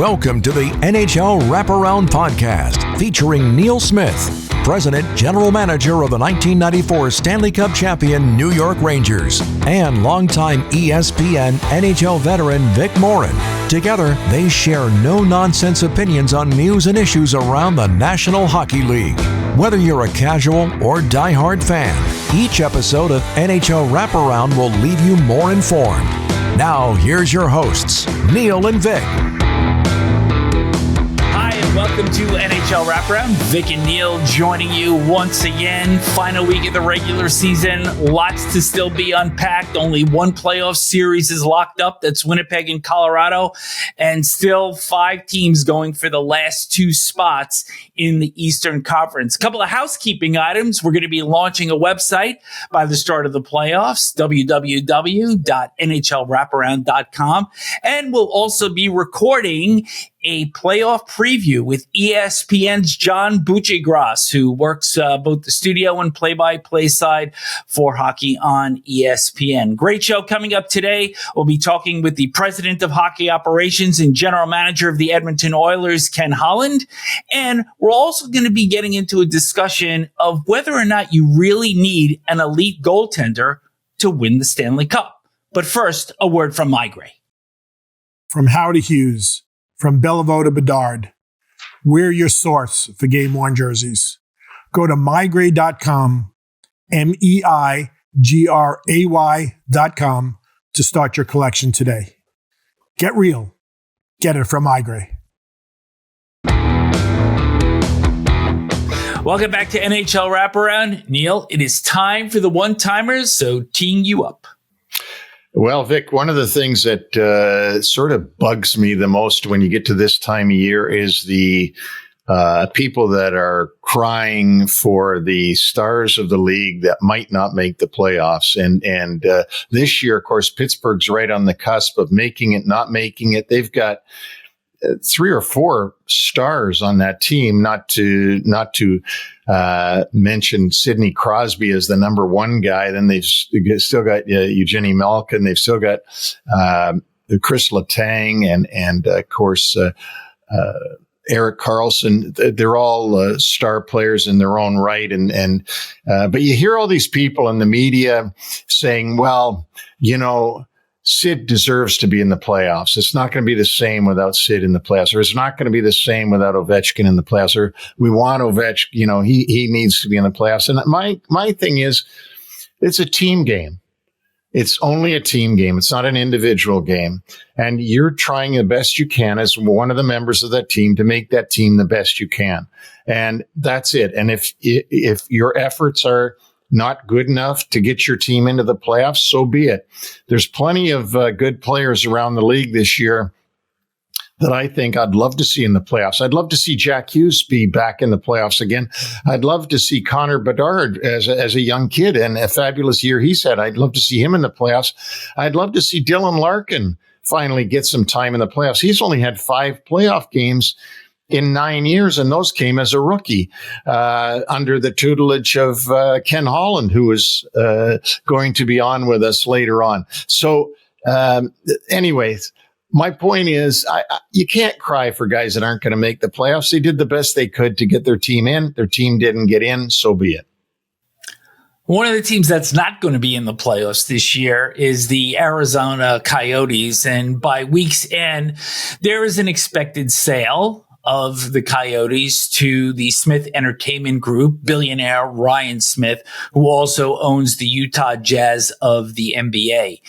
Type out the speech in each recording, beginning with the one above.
Welcome to the NHL Wraparound podcast featuring Neil Smith, President General Manager of the 1994 Stanley Cup champion New York Rangers, and longtime ESPN NHL veteran Vic Morin. Together, they share no-nonsense opinions on news and issues around the National Hockey League. Whether you're a casual or diehard fan, each episode of NHL Wraparound will leave you more informed. Now, here's your hosts, Neil and Vic. Welcome to NHL Wraparound. Vic and Neil joining you once again. Final week of the regular season. Lots to still be unpacked. Only one playoff series is locked up. That's Winnipeg and Colorado. And still 5 teams going for the last 2 spots in the Eastern Conference. A couple of housekeeping items. We're going to be launching a website by the start of the playoffs, www.nhlwraparound.com. And we'll also be recording a playoff preview with ESPN's John Buccigross, who works both the studio and play-by-play side for hockey on ESPN. Great show coming up today. We'll be talking with the president of hockey operations and general manager of the Edmonton Oilers, Ken Holland. And we're also going to be getting into a discussion of whether or not you really need an elite goaltender to win the Stanley Cup. But first, a word from Migray. From Howe to Hughes, from Bellevue to Bedard, we're your source for game worn jerseys. Go to migray.com, MEIGRAY.com to start your collection today. Get real. Get it from Migray. Welcome back to NHL Wraparound. Neil, it is time for the one-timers, so teeing you up. Well, Vic, one of the things that sort of bugs me the most when you get to this time of year is the people that are crying for the stars of the league that might not make the playoffs. And this year, of course, Pittsburgh's right on the cusp of making it, not making it. They've got 3 or 4 stars on that team, not to mention Sidney Crosby as the number 1 guy. Then they've still got Evgeny Malkin. They've still got Chris Letang and of course Erik Karlsson. They're all star players in their own right. But you hear all these people in the media saying, well, Sid deserves to be in the playoffs. It's not going to be the same without Sid in the playoffs, or it's not going to be the same without Ovechkin in the playoffs, or we want Ovechkin, he needs to be in the playoffs. And my thing is, it's a team game. It's only a team game. It's not an individual game. And you're trying the best you can as one of the members of that team to make that team the best you can. And that's it. And if your efforts are not good enough to get your team into the playoffs, so be it. There's plenty of good players around the league this year that I think I'd love to see in the playoffs. I'd love to see Jack Hughes be back in the playoffs again. I'd love to see Connor Bedard as a young kid and a fabulous year he's had. I'd love to see him in the playoffs. I'd love to see Dylan Larkin finally get some time in the playoffs. He's only had 5 playoff games in 9 years, and those came as a rookie under the tutelage of Ken Holland, who is going to be on with us later on. So anyways, my point is you can't cry for guys that aren't going to make the playoffs. They did the best they could to get their team in. Their team didn't get in, so be it. One of the teams that's not going to be in the playoffs this year is the Arizona Coyotes. And by week's end, there is an expected sale of the Coyotes to the Smith Entertainment Group, billionaire Ryan Smith, who also owns the Utah Jazz of the NBA.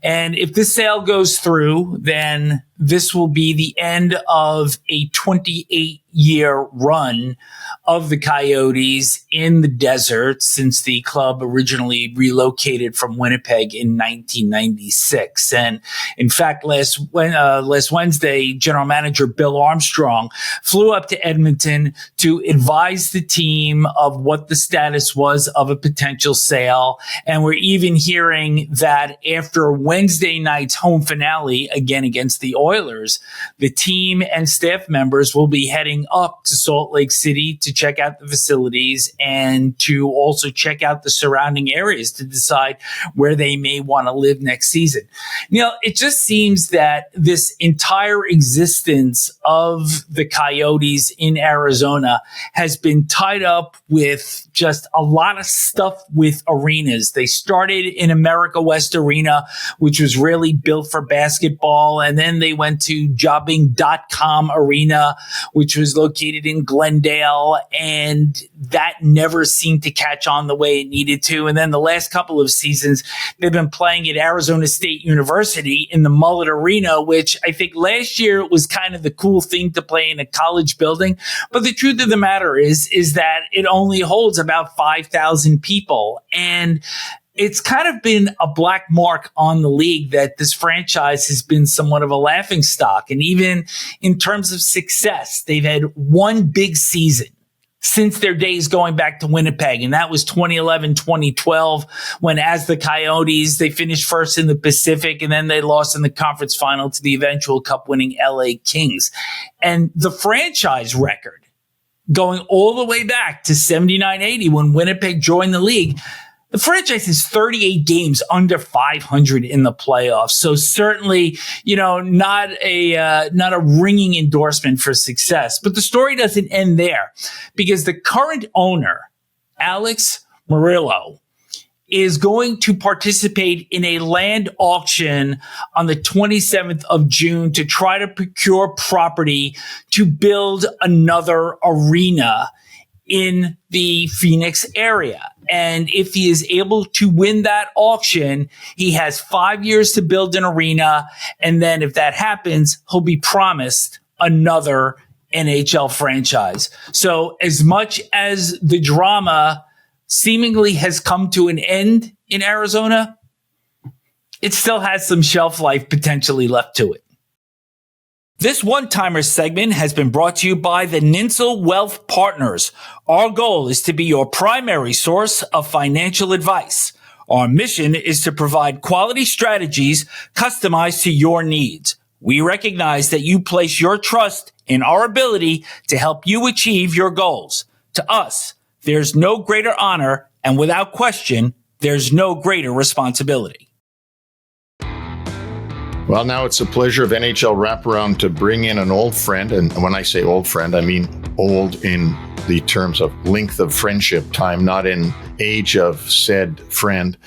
And if this sale goes through, then this will be the end of a 28-year run of the Coyotes in the desert since the club originally relocated from Winnipeg in 1996. And in fact, last Wednesday, general manager Bill Armstrong flew up to Edmonton to advise the team of what the status was of a potential sale. And we're even hearing that after Wednesday night's home finale, again against the Oilers, Oilers, the team and staff members will be heading up to Salt Lake City to check out the facilities and to also check out the surrounding areas to decide where they may want to live next season. It just seems that this entire existence of the Coyotes in Arizona has been tied up with just a lot of stuff with arenas. They started in America West Arena, which was really built for basketball. And then they went to jobbing.com Arena, which was located in Glendale. And that never seemed to catch on the way it needed to. And then the last couple of seasons, they've been playing at Arizona State University in the Mullet Arena, which I think last year it was kind of the cool thing to play in a college building. But the truth of the matter is that it only holds about 5,000 people. And it's kind of been a black mark on the league that this franchise has been somewhat of a laughingstock. And even in terms of success, they've had one big season since their days going back to Winnipeg. And that was 2011, 2012, when as the Coyotes, they finished first in the Pacific, and then they lost in the conference final to the eventual cup-winning LA Kings. And the franchise record, going all the way back to 79-80 when Winnipeg joined the league, the franchise is 38 games under 500 in the playoffs. So certainly, not a ringing endorsement for success. But the story doesn't end there, because the current owner, Alex Murillo, is going to participate in a land auction on the 27th of June to try to procure property to build another arena in the Phoenix area. And if he is able to win that auction, he has 5 years to build an arena. And then if that happens, he'll be promised another NHL franchise. So as much as the drama seemingly has come to an end in Arizona, it still has some shelf life potentially left to it. This One-Timer segment has been brought to you by the Ninsel Wealth Partners. Our goal is to be your primary source of financial advice. Our mission is to provide quality strategies customized to your needs. We recognize that you place your trust in our ability to help you achieve your goals. To us, there's no greater honor, and without question, there's no greater responsibility. Well, now it's a pleasure of NHL Wraparound to bring in an old friend. And when I say old friend, I mean old in the terms of length of friendship time, not in age of said friend,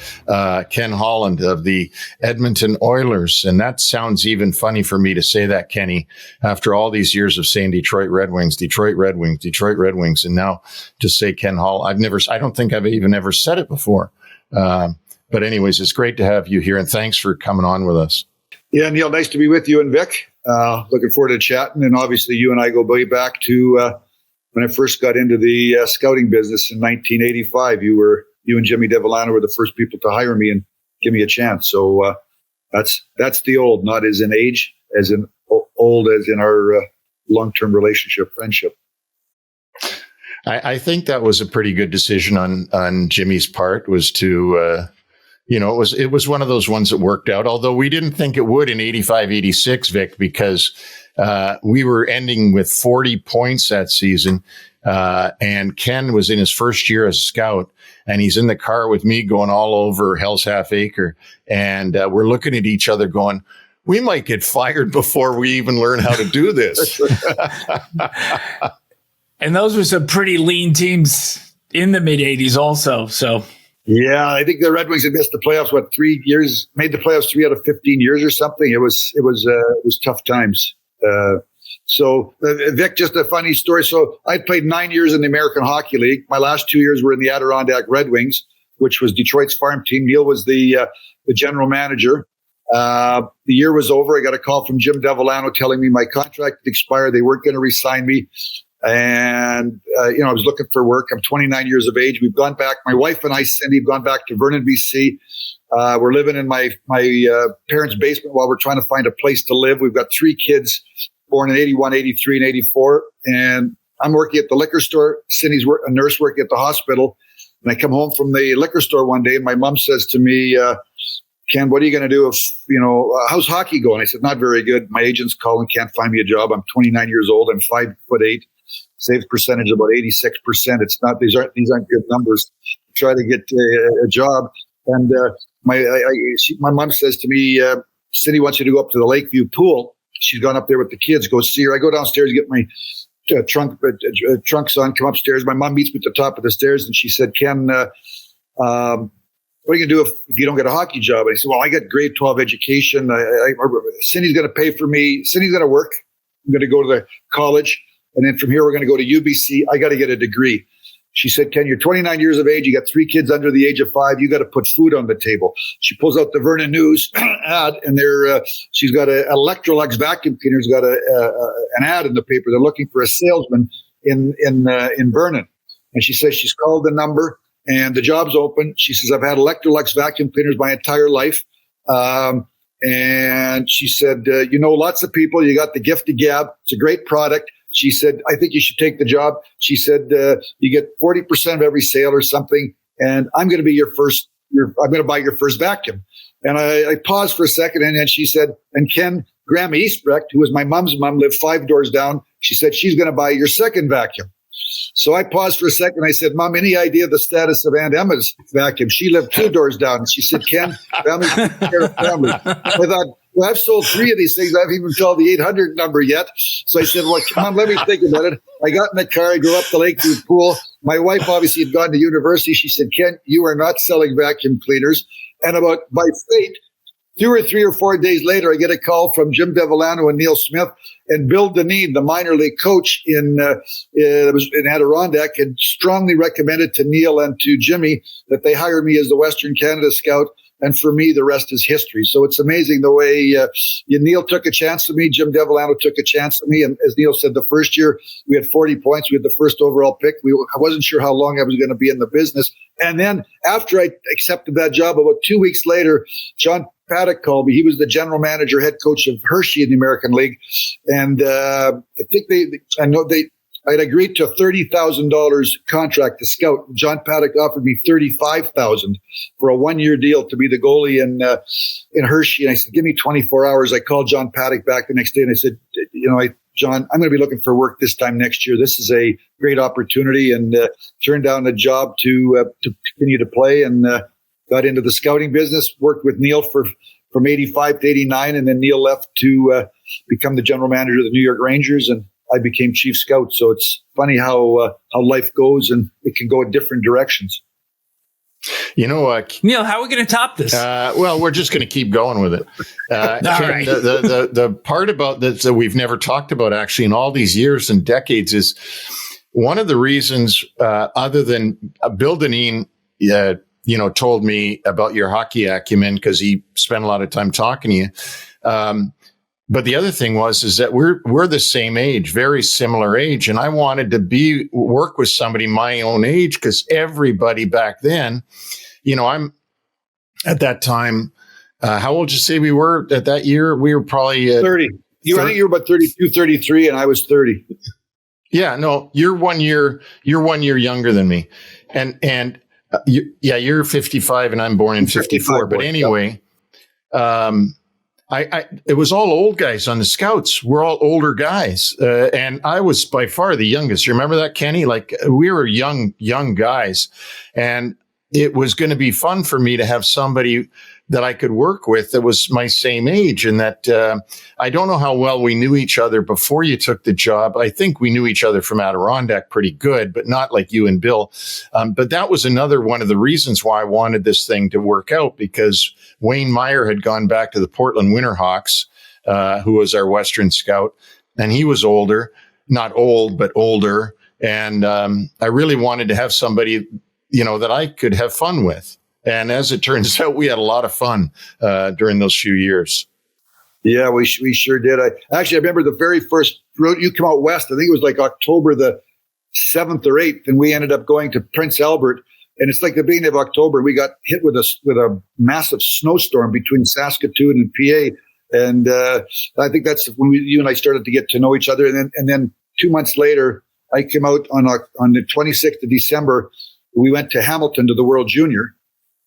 Ken Holland of the Edmonton Oilers. And that sounds even funny for me to say that, Kenny, after all these years of saying Detroit Red Wings, Detroit Red Wings, Detroit Red Wings. And now to say Ken Holland, I don't think I've even ever said it before. But anyways, it's great to have you here, and thanks for coming on with us. Yeah, Neil, nice to be with you and Vic. Looking forward to chatting. And obviously, you and I go way back to when I first got into the scouting business in 1985. You and Jimmy DeVillano were the first people to hire me and give me a chance. So that's the old, not as in age, as in old as in our long-term relationship, friendship. I think that was a pretty good decision on Jimmy's part, was to it was one of those ones that worked out, although we didn't think it would in 85, 86, Vic, because we were ending with 40 points that season. And Ken was in his first year as a scout, and he's in the car with me going all over Hell's Half Acre. And we're looking at each other going, we might get fired before we even learn how to do this. And those were some pretty lean teams in the mid 80s also. So. Yeah, I think the Red Wings had missed the playoffs, 3 years, made the playoffs 3 out of 15 years or something. It was tough times. So Vic, just a funny story. So I played 9 years in the American Hockey League. My last 2 years were in the Adirondack Red Wings, which was Detroit's farm team. Neil was the general manager. The year was over. I got a call from Jim DeVillano telling me my contract had expired. They weren't going to re-sign me. And, I was looking for work. I'm 29 years of age. We've gone back. My wife and I, Cindy, have gone back to Vernon, BC. We're living in my parents' basement while we're trying to find a place to live. We've got 3 kids born in 81, 83, and 84. And I'm working at the liquor store. Cindy's a nurse working at the hospital. And I come home from the liquor store one day, and my mom says to me, Ken, what are you going to do if, how's hockey going? I said, not very good. My agent's calling, can't find me a job. I'm 29 years old. I'm 5'8". Saves percentage about 86%. It's not, these aren't good numbers. Try to get a job. And my mom says to me, Cindy wants you to go up to the Lakeview pool. She's gone up there with the kids. Go see her. I go downstairs, get my trunks on, come upstairs. My mom meets me at the top of the stairs, and she said, Ken, what are you going to do if you don't get a hockey job? And I said, well, I got grade 12 education. Cindy's going to pay for me. Cindy's going to work. I'm going to go to the college. And then from here, we're going to go to UBC. I got to get a degree. She said, Ken, you're 29 years of age. You got 3 kids under the age of 5. You got to put food on the table. She pulls out the Vernon News ad, and she's got an Electrolux vacuum cleaner's got an ad in the paper. They're looking for a salesman in Vernon. And she says she's called the number, and the job's open. She says, I've had Electrolux vacuum cleaners my entire life. And she said, lots of people. You got the gift of gab. It's a great product. She said, I think you should take the job. She said, you get 40% of every sale or something, and I'm going to be I'm going to buy your first vacuum. And I paused for a second, and then she said, and Ken, Grandma Eastbrecht, who was my mom's mom, lived 5 doors down. She said, she's going to buy your second vacuum. So I paused for a second. I said, Mom, any idea the status of Aunt Emma's vacuum? She lived 2 doors down. And she said, Ken, family, take care of family. I thought, well, I've sold 3 of these things. I haven't even called the 800 number yet. So I said, well, come on, let me think about it. I got in the car. I drove up the Lakeview pool. My wife obviously had gone to university. She said, Ken, you are not selling vacuum cleaners. And by fate, 2 or 3 or 4 days later, I get a call from Jim Devellano and Neil Smith, and Bill Dineen, the minor league coach in Adirondack, had strongly recommended to Neil and to Jimmy that they hire me as the Western Canada scout. And for me, the rest is history. So it's amazing the way Neil took a chance on me. Jim Devellano took a chance on me. And as Neil said, the first year we had 40 points. We had the first overall pick. I wasn't sure how long I was going to be in the business. And then after I accepted that job, about 2 weeks later, John Paddock called me. He was the general manager, head coach of Hershey in the American League. And I think I'd agreed to a $30,000 contract to scout. John Paddock offered me $35,000 for a 1-year deal to be the goalie in Hershey. And I said, give me 24 hours. I called John Paddock back the next day and I said, John, I'm going to be looking for work this time next year. This is a great opportunity, and turned down a job to continue to play, and got into the scouting business, worked with Neil from 85 to 89. And then Neil left to become the general manager of the New York Rangers, and I became chief scout. So it's funny how life goes, and it can go in different directions. Neil, how are we going to top this? Well, we're just going to keep going with it. Right. The part about this that we've never talked about actually in all these years and decades is one of the reasons, other than Bill Dineen, told me about your hockey acumen because he spent a lot of time talking to you. But the other thing is that we're the same age, very similar age. And I wanted to work with somebody my own age, because everybody back then, I'm at that time, how old did you say we were at that year? We were probably 30. I think you were about 32, 33, and I was 30. Yeah, no, you're 1 year younger than me. And you're 55 and I'm born in 54. But anyway, it was all old guys on the scouts. We're all older guys. And I was by far the youngest. You remember that, Kenny? Like, we were young guys. And it was going to be fun for me to have somebody that I could work with that was my same age, and that I don't know how well we knew each other before you took the job. I think we knew each other from Adirondack pretty good, but not like you and Bill. But that was another one of the reasons why I wanted this thing to work out, because Wayne Meyer had gone back to the Portland Winterhawks, who was our Western scout, and he was older, not old, but older. And I really wanted to have somebody, that I could have fun with. And as it turns out, we had a lot of fun during those few years. Yeah, we sure did. I remember the very first road you come out west. I think it was like October the 7th or 8th, and we ended up going to Prince Albert. And it's like the beginning of October. We got hit with a massive snowstorm between Saskatoon and PA. And I think that's when you and I started to get to know each other. And then 2 months later, I came out on the 26th of December. We went to Hamilton to the World Junior.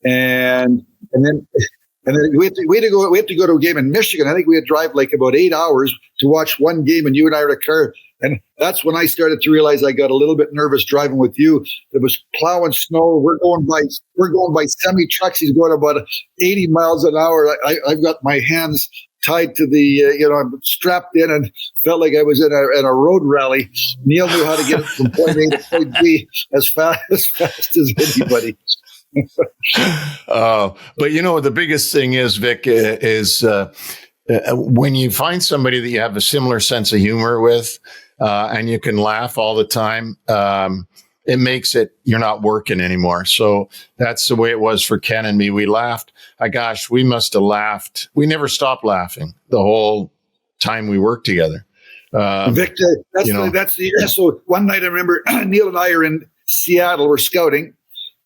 And And then we had to go to a game in Michigan. I think we had to drive like about 8 hours to watch one game, and you and I were in a car. And that's when I started to realize I got a little bit nervous driving with you. It was plowing snow. We're going by semi trucks. He's going about 80 miles an hour. I've got my hands tied to the, I'm strapped in and felt like I was in a road rally. Neil knew how to get it from point A to point B as fast as anybody. But the biggest thing is, Vic, is when you find somebody that you have a similar sense of humor with, and you can laugh all the time, it makes it, you're not working anymore. So that's the way it was for Ken and me. We laughed. We must have laughed. We never stopped laughing the whole time we worked together. Victor, that's the year. So one night I remember Neil and I are in Seattle, we're scouting.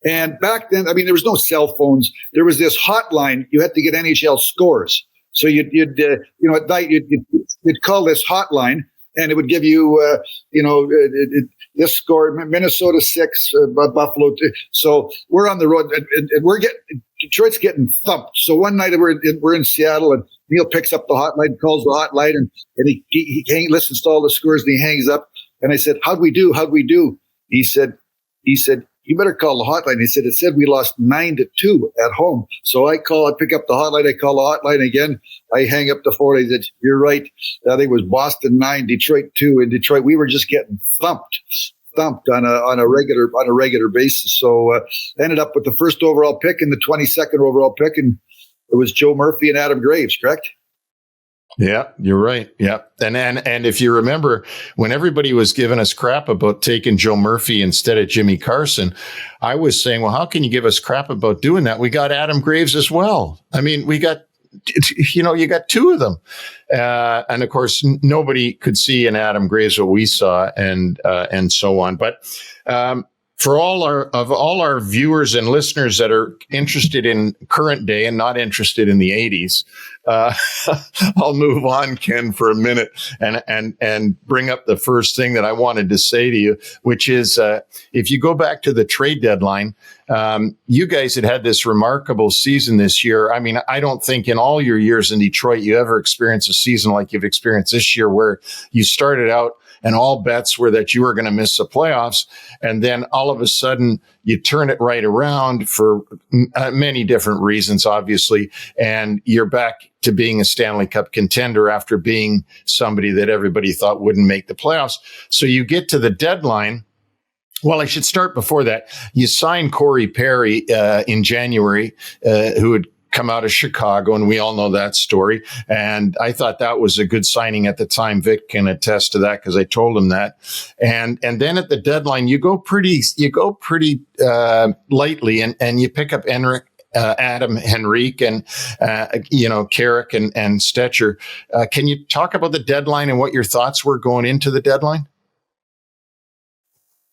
And back then, there was no cell phones. There was this hotline. You had to get NHL scores. So you'd at night, you'd call this hotline, and it would give you, this score, Minnesota 6, Buffalo 2. So we're on the road, and Detroit's getting thumped. So one night we're in Seattle, and Neil picks up the hotline, calls the hotline, and he listens to all the scores, and he hangs up. And I said, How'd we do? He said, you better call the hotline. He said, it said we lost 9-2 at home. So I pick up the hotline. I call the hotline again. I hang up the phone. I said, you're right. I think it was Boston 9, Detroit 2. In Detroit, we were just getting thumped on a regular basis. So ended up with the first overall pick and the 22nd overall pick. And it was Joe Murphy and Adam Graves, correct? Yeah, you're right. Yeah. And if you remember, when everybody was giving us crap about taking Joe Murphy instead of Jimmy Carson, I was saying, well, how can you give us crap about doing that? We got Adam Graves as well. We got, you got two of them. And of course, nobody could see in Adam Graves what we saw and so on. But, for all our viewers and listeners that are interested in current day and not interested in the 80s, I'll move on, Ken, for a minute and bring up the first thing that I wanted to say to you, which is if you go back to the trade deadline, you guys had this remarkable season this year. I don't think in all your years in Detroit you ever experienced a season like you've experienced this year, where you started out and all bets were that you were going to miss the playoffs. And then all of a sudden you turn it right around for many different reasons, obviously. And you're back to being a Stanley Cup contender after being somebody that everybody thought wouldn't make the playoffs. So you get to the deadline. Well, I should start before that. You signed Corey Perry in January, who had come out of Chicago, and we all know that story. And I thought that was a good signing at the time. Vic can attest to that because I told him that. And then at the deadline, you go pretty lightly, and you pick up Adam Henrique and Carrick and Stetcher. Can you talk about the deadline and what your thoughts were going into the deadline?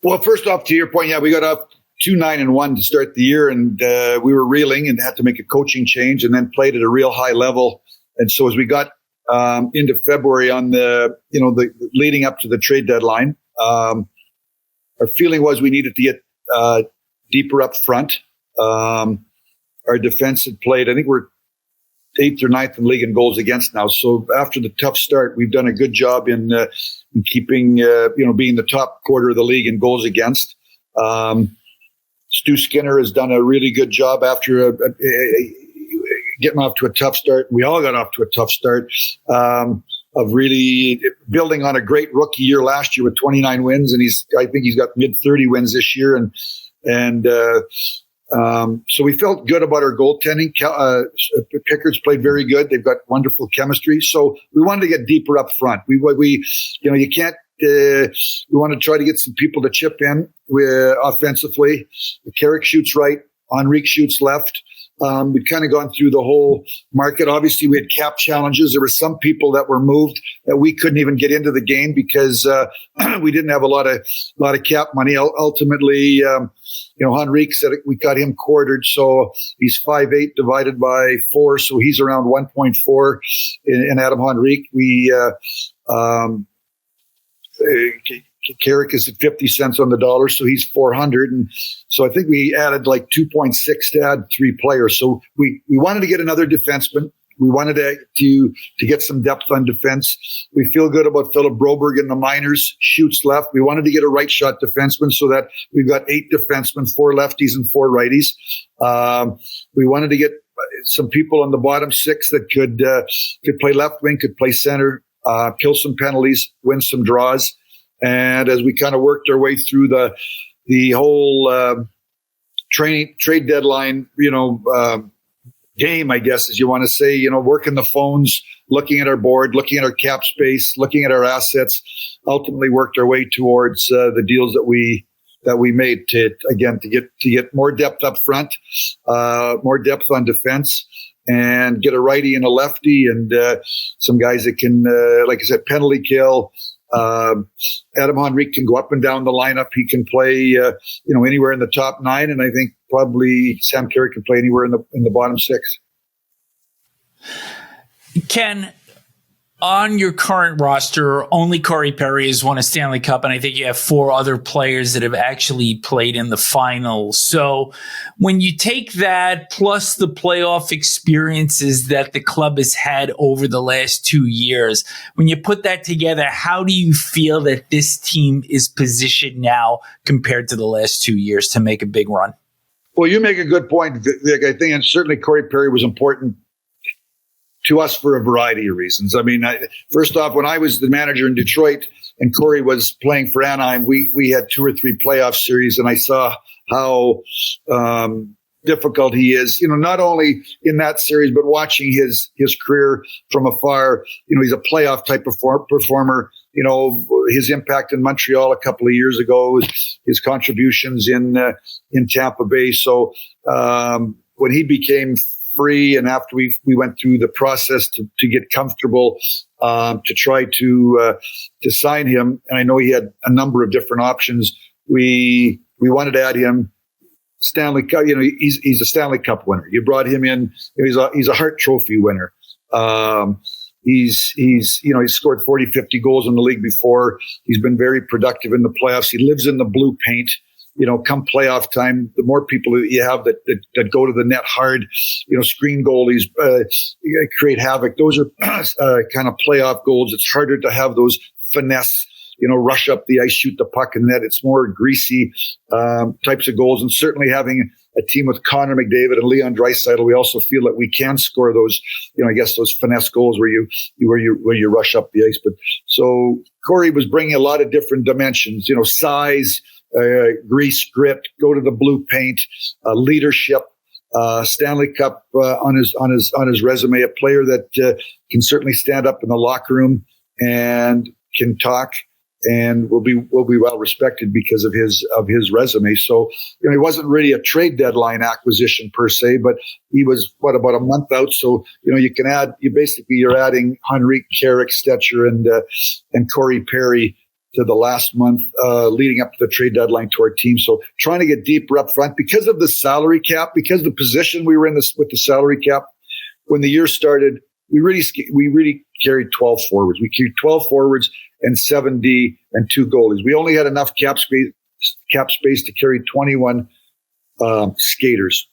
Well, first off, to your point, yeah, we got up 2-9-1 to start the year, and we were reeling and had to make a coaching change, and then played at a real high level. And so as we got into February on the leading up to the trade deadline, our feeling was we needed to get deeper up front. Our defense had played, I think we're 8th or 9th in league in goals against now. So after the tough start, we've done a good job in keeping, being the top quarter of the league in goals against. Stu Skinner has done a really good job after getting off to a tough start. We all got off to a tough start of really building on a great rookie year last year with 29 wins, and I think he's got mid 30 wins this year, and so we felt good about our goaltending. Pickard's played very good. They've got wonderful chemistry. So we wanted to get deeper up front. You can't. We want to try to get some people to chip in offensively. Carrick shoots right, Henrique shoots left. We've kind of gone through the whole market. Obviously, we had cap challenges. There were some people that were moved that we couldn't even get into the game because we didn't have a lot of cap money. Ultimately, Henrique said we got him quartered, so he's 5'8" divided by 4, so he's around 1.4 in Adam Henrique. We Carrick is at 50 cents on the dollar, so he's 400. And so I think we added like 2.6 to add 3 players. So we wanted to get another defenseman. We wanted to get some depth on defense. We feel good about Philip Broberg in the minors, shoots left. We wanted to get a right shot defenseman so that we've got 8 defensemen, 4 lefties and 4 righties. We wanted to get some people on the bottom 6 that could play left wing, could play center, kill some penalties, win some draws. And as we kind of worked our way through the whole trade deadline, game, I guess, as you want to say, working the phones, looking at our board, looking at our cap space, looking at our assets, ultimately worked our way towards the deals that we made to get more depth up front, more depth on defense, and get a righty and a lefty, and some guys that can, like I said, penalty kill. Adam Henrique can go up and down the lineup. He can play, anywhere in the top 9, and I think probably Sam Carey can play anywhere in the bottom 6. Ken, on your current roster, only Corey Perry has won a Stanley Cup, and I think you have 4 other players that have actually played in the finals. So when you take that plus the playoff experiences that the club has had over the last 2 years, when you put that together, how do you feel that this team is positioned now compared to the last 2 years to make a big run? Well, you make a good point, Vic. I think, and certainly Corey Perry was important to us for a variety of reasons. I mean, first off, when I was the manager in Detroit and Corey was playing for Anaheim, we had 2 or 3 playoff series, and I saw how difficult he is, not only in that series, but watching his career from afar. He's a playoff type of performer. His impact in Montreal a couple of years ago, his contributions in Tampa Bay. So when he became free, and after we went through the process to get comfortable, to try to sign him, and I know he had a number of different options. We wanted to add him. Stanley Cup, he's a Stanley Cup winner. You brought him in. He's a Hart Trophy winner. He's scored 40, 50 goals in the league before. He's been very productive in the playoffs. He lives in the blue paint. Come playoff time, the more people you have that go to the net hard, screen goalies, create havoc. Those are kind of playoff goals. It's harder to have those finesse, rush up the ice, shoot the puck in net. It's more greasy types of goals. And certainly having a team with Connor McDavid and Leon Draisaitl, we also feel that we can score those, those finesse goals where you rush up the ice. But so Corey was bringing a lot of different dimensions, size, grease, grit, go to the blue paint, leadership, Stanley Cup on his resume, a player that can certainly stand up in the locker room and can talk and will be well respected because of his resume. So he wasn't really a trade deadline acquisition per se, but he was about a month out. So you're adding Henrique, Carrick, Stetcher, and Corey Perry to the last month leading up to the trade deadline to our team. So trying to get deeper up front because of the salary cap, because the position we were in with the salary cap. When the year started, we really carried 12 forwards. We carried 12 forwards and 7 D and 2 goalies. We only had enough cap space to carry 21 skaters.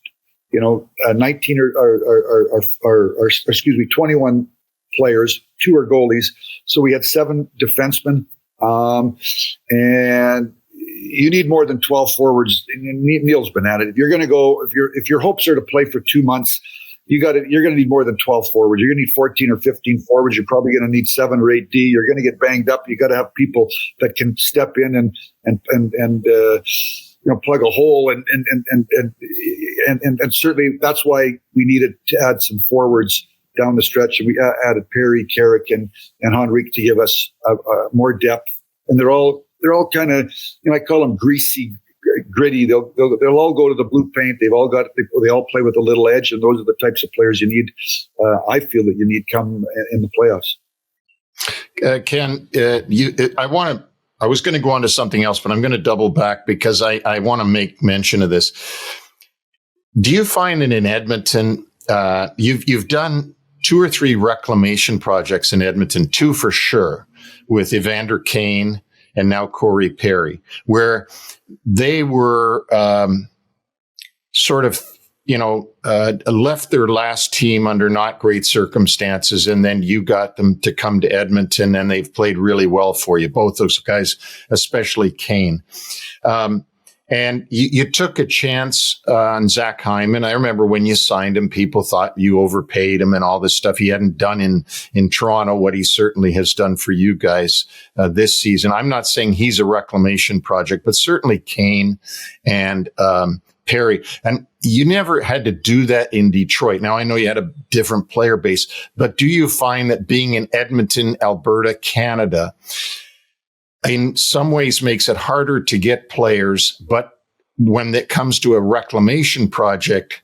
21 players, 2 are goalies. So we had 7 defensemen. And you need more than 12 forwards. Neil's been at it. If you're going to go, if your hopes are to play for 2 months, you're going to need more than 12 forwards. You're going to need 14 or 15 forwards. You're probably going to need 7 or 8 D. You're going to get banged up. You got to have people that can step in and plug a hole and certainly that's why we needed to add some forwards down the stretch, and we added Perry, Carrick, and Henrique to give us more depth. And they're all kind of, I call them greasy, gritty. They'll all go to the blue paint. They all play with a little edge, and those are the types of players you need. I feel that you need come in the playoffs. Ken, I was going to go on to something else, but I'm going to double back because I want to make mention of this. Do you find that in Edmonton, you've done 2 or 3 reclamation projects in Edmonton, 2 for sure, with Evander Kane and now Corey Perry, where they were sort of, left their last team under not great circumstances, and then you got them to come to Edmonton, and they've played really well for you, both those guys, especially Kane. And you took a chance on Zach Hyman. I remember when you signed him, people thought you overpaid him and all this stuff. He hadn't done in Toronto what he certainly has done for you guys this season. I'm not saying he's a reclamation project, but certainly Kane and Perry. And you never had to do that in Detroit. Now, I know you had a different player base, but do you find that being in Edmonton, Alberta, Canada, in some ways makes it harder to get players, but when it comes to a reclamation project,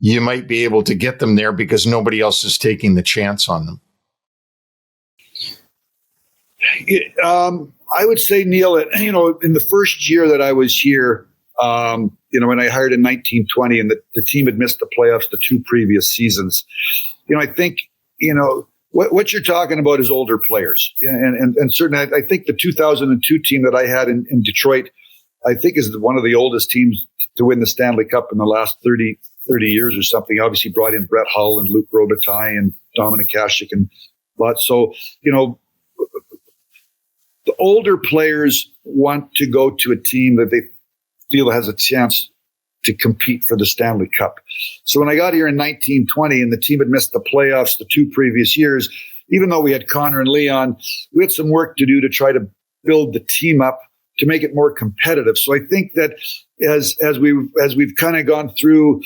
you might be able to get them there because nobody else is taking the chance on them? I would say, Neil, in the first year that I was here, when I hired in 1920 and the team had missed the playoffs the two previous seasons, I think, what you're talking about is older players. And certainly I think the 2002 team that I had in Detroit, I think is one of the oldest teams to win the Stanley Cup in the last 30 years or something. Obviously brought in Brett Hull and Luc Robitaille and Dominic Hasek and but so, the older players want to go to a team that they feel has a chance to compete for the Stanley Cup. So when I got here in 1920 and the team had missed the playoffs the two previous years, even though we had Connor and Leon, we had some work to do to try to build the team up to make it more competitive. So I think that as we've kind of gone through,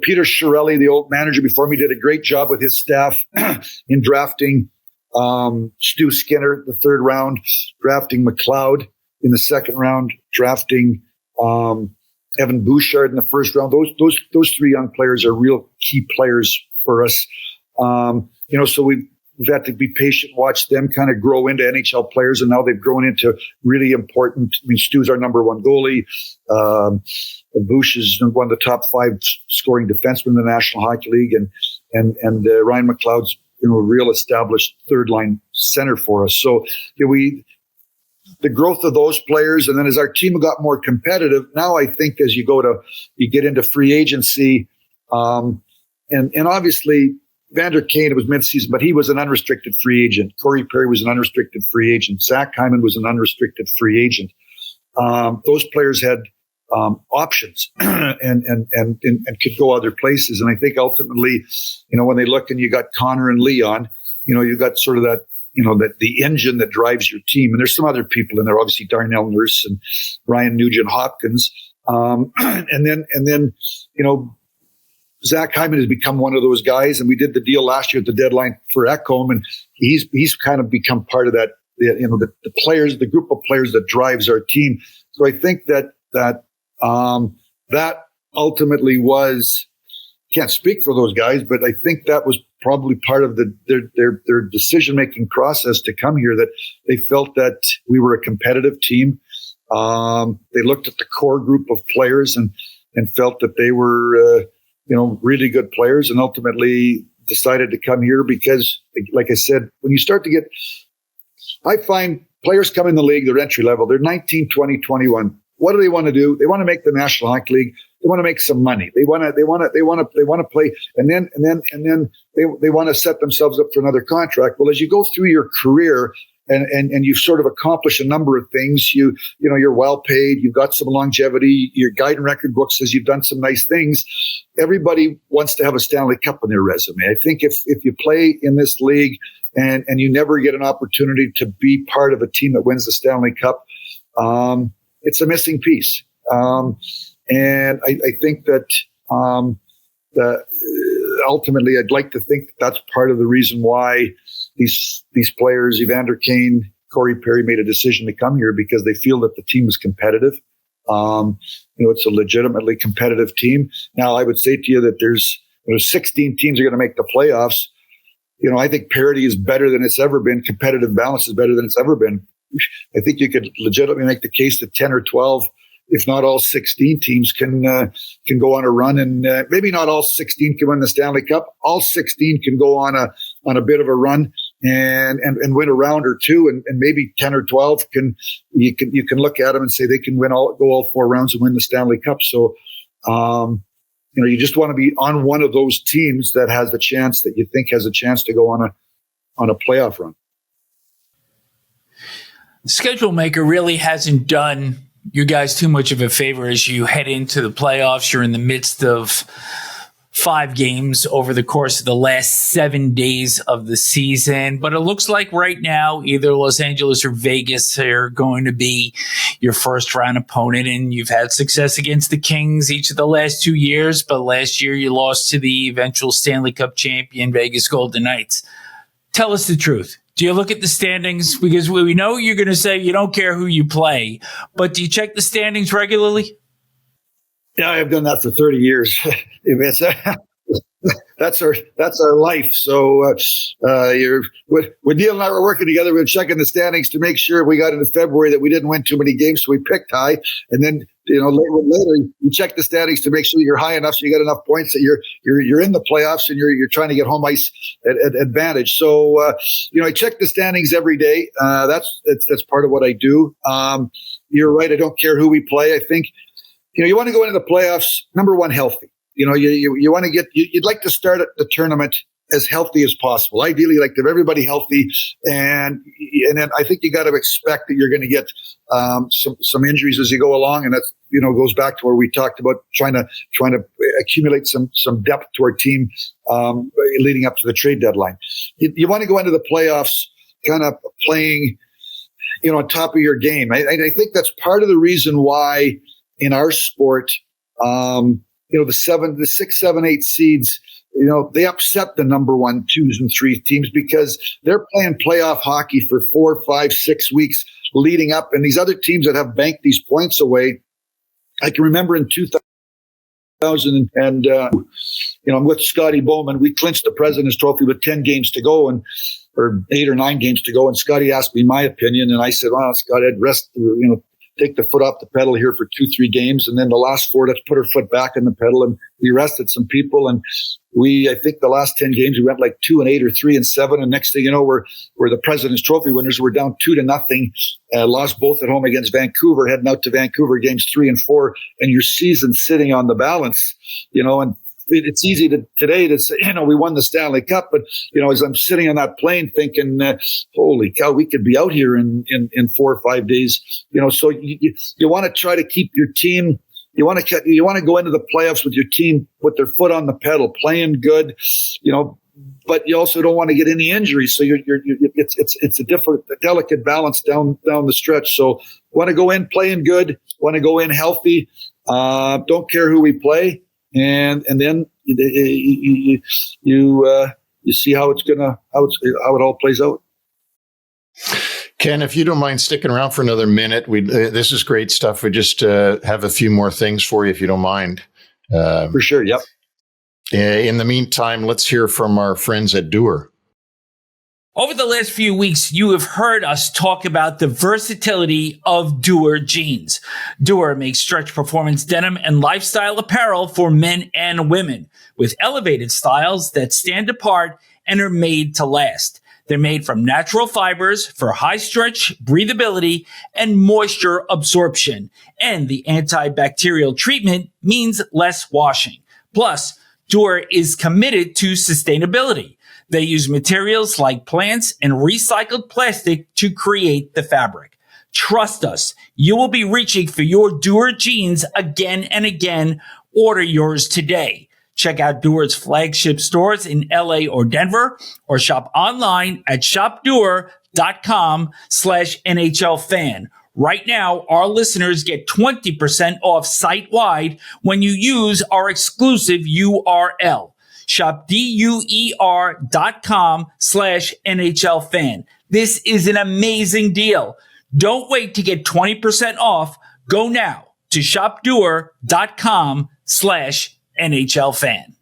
Peter Chiarelli, the old manager before me, did a great job with his staff in drafting Stu Skinner the third round, drafting McLeod in the second round, drafting Evan Bouchard in the first round. Those three young players are real key players for us. So we've had to be patient, watch them kind of grow into NHL players, and now they've grown into really important. Stu's our number one goalie. Bouch is one of the top 5 scoring defensemen in the National Hockey League, and Ryan McLeod's a real established third line center for us. So the growth of those players, and then as our team got more competitive, now I think as you get into free agency, and obviously Vander Kane, it was mid-season, but he was an unrestricted free agent. Corey Perry was an unrestricted free agent. Zach Hyman was an unrestricted free agent. Those players had options and could go other places. And I think ultimately, when they look and you got Connor and Leon, you got sort of that, that the engine that drives your team. And there's some other people in there, obviously Darnell Nurse and Ryan Nugent Hopkins. And then, Zach Hyman has become one of those guys, and we did the deal last year at the deadline for Ekholm, and he's kind of become part of that, the players, the group of players that drives our team. So I think that ultimately was, can't speak for those guys, but I think that was probably part of their decision-making process to come here, that they felt that we were a competitive team. They looked at the core group of players and felt that they were, really good players, and ultimately decided to come here because, like I said, when you start to get, I find players come in the league, they're entry level, they're 19, 20, 21. What do they want to do? They want to make the National Hockey League. They want to make some money. They want to play, and then they want to set themselves up for another contract. Well, as you go through your career and you've sort of accomplished a number of things, you're well paid, you've got some longevity, your guide and record book says you've done some nice things. Everybody wants to have a Stanley Cup on their resume. I think if you play in this league and you never get an opportunity to be part of a team that wins the Stanley Cup, it's a missing piece. And I think that ultimately, I'd like to think that's part of the reason why these players, Evander Kane, Corey Perry, made a decision to come here, because they feel that the team is competitive. It's a legitimately competitive team. Now, I would say to you that there's 16 teams are going to make the playoffs. I think parity is better than it's ever been. Competitive balance is better than it's ever been. I think you could legitimately make the case that 10 or 12, if not all 16 teams can go on a run, and maybe not all 16 can win the Stanley Cup. All 16 can go on a bit of a run and win a round or two, and maybe 10 or 12 you can look at them and say they can go all 4 rounds and win the Stanley Cup. So, you just want to be on one of those teams that has the chance, that you think has a chance to go on a playoff run. Schedule maker really hasn't done you guys too much of a favor as you head into the playoffs. You're in the midst of 5 games over the course of the last 7 days of the season. But it looks like right now, either Los Angeles or Vegas are going to be your first round opponent. And you've had success against the Kings each of the last 2 years. But last year you lost to the eventual Stanley Cup champion Vegas Golden Knights. Tell us the truth. Do you look at the standings? Because we know you're going to say you don't care who you play, but do you check the standings regularly? Yeah, I've done that for 30 years. That's our life. So when Neil and I were working together, we were checking the standings to make sure we got into February that we didn't win too many games, so we picked high. And then later you check the standings to make sure you're high enough so you got enough points that you're in the playoffs and you're trying to get home ice advantage. So I check the standings every day. That's part of what I do. You're right. I don't care who we play. I think you want to go into the playoffs number one healthy. You want to you'd like to start the tournament as healthy as possible. Ideally, like to have everybody healthy, and then I think you got to expect that you're going to get some injuries as you go along, and that's goes back to where we talked about trying to accumulate some depth to our team leading up to the trade deadline. You want to go into the playoffs kind of playing, on top of your game. I think that's part of the reason why in our sport. The 6, 7, 8 seeds, they upset the number 1, 2s, and 3 teams because they're playing playoff hockey for 4, 5, 6 weeks leading up. And these other teams that have banked these points away, I can remember in 2000 and I'm with Scotty Bowman. We clinched the President's Trophy with 10 games to go or 8 or 9 games to go. And Scotty asked me my opinion. And I said, well, Scott, I'd rest, take the foot off the pedal here for 2-3 games. And then the last 4, let's put our foot back on the pedal. And we rested some people. And I think the last 10 games, we went like 2-8 or 3-7. And next thing you know, we're the President's Trophy winners. We're down 2-0. Lost both at home against Vancouver, heading out to Vancouver games 3 and 4. And your season's sitting on the balance, and it's easy today to say, we won the Stanley Cup, but as I'm sitting on that plane thinking, holy cow, we could be out here in 4 or 5 days. So you want to try to keep your team. You want to go into the playoffs with your team with their foot on the pedal, playing good. But you also don't want to get any injuries. So it's a delicate balance down the stretch. So want to go in playing good, want to go in healthy. Don't care who we play. And then you see how it all plays out. Ken, if you don't mind sticking around for another minute, this is great stuff. We just have a few more things for you, if you don't mind. For sure. Yep. In the meantime, let's hear from our friends at Duer. Over the last few weeks, you have heard us talk about the versatility of Duer jeans. Duer makes stretch performance denim and lifestyle apparel for men and women with elevated styles that stand apart and are made to last. They're made from natural fibers for high stretch, breathability, and moisture absorption. And the antibacterial treatment means less washing. Plus, Duer is committed to sustainability. They use materials like plants and recycled plastic to create the fabric. Trust us, you will be reaching for your Duer jeans again and again. Order yours today. Check out Duer's flagship stores in LA or Denver, or shop online at shopduer.com/NHL fan. Right now, our listeners get 20% off site-wide when you use our exclusive URL. Shop DUER.com/NHL fan. This is an amazing deal. Don't wait to get 20% off. Go now to shopDuer.com/NHL fan.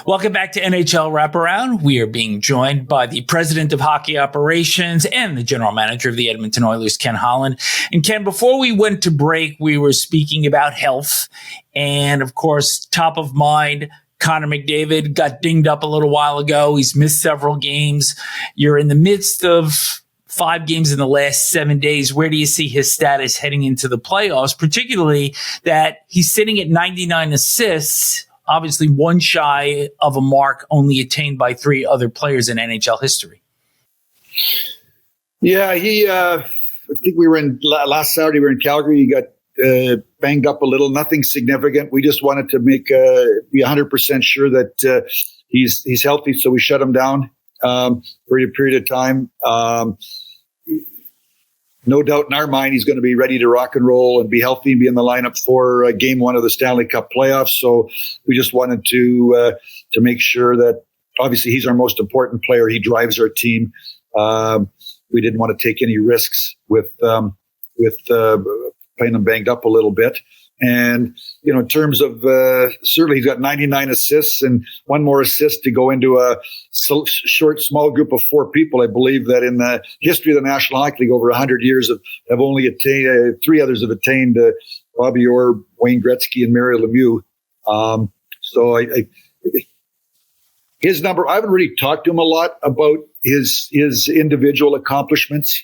Welcome back to NHL Wraparound. We are being joined by the president of hockey operations and the general manager of the Edmonton Oilers, Ken Holland. And Ken, before we went to break, we were speaking about health and, of course, top of mind, Connor McDavid got dinged up a little while ago. He's missed several games. You're in the midst of 5 games in the last 7 days. Where do you see his status heading into the playoffs, particularly that he's sitting at 99 assists, obviously one shy of a mark only attained by 3 other players in NHL history? Yeah, I think we were last Saturday, we were in Calgary. He got banged up a little, nothing significant. We just wanted to be 100% sure that he's healthy, so we shut him down for a period of time. No doubt in our mind, he's going to be ready to rock and roll and be healthy and be in the lineup for Game 1 of the Stanley Cup playoffs. So we just wanted to make sure that obviously he's our most important player. He drives our team. We didn't want to take any risks with playing him banged up a little bit. And, in terms of certainly he's got 99 assists and 1 more assist to go into a short, small group of 4 people. I believe that in the history of the National Hockey League, over 100 years have only attained, 3 others have attained Bobby Orr, Wayne Gretzky, and Mario Lemieux. So his number, I haven't really talked to him a lot about his individual accomplishments.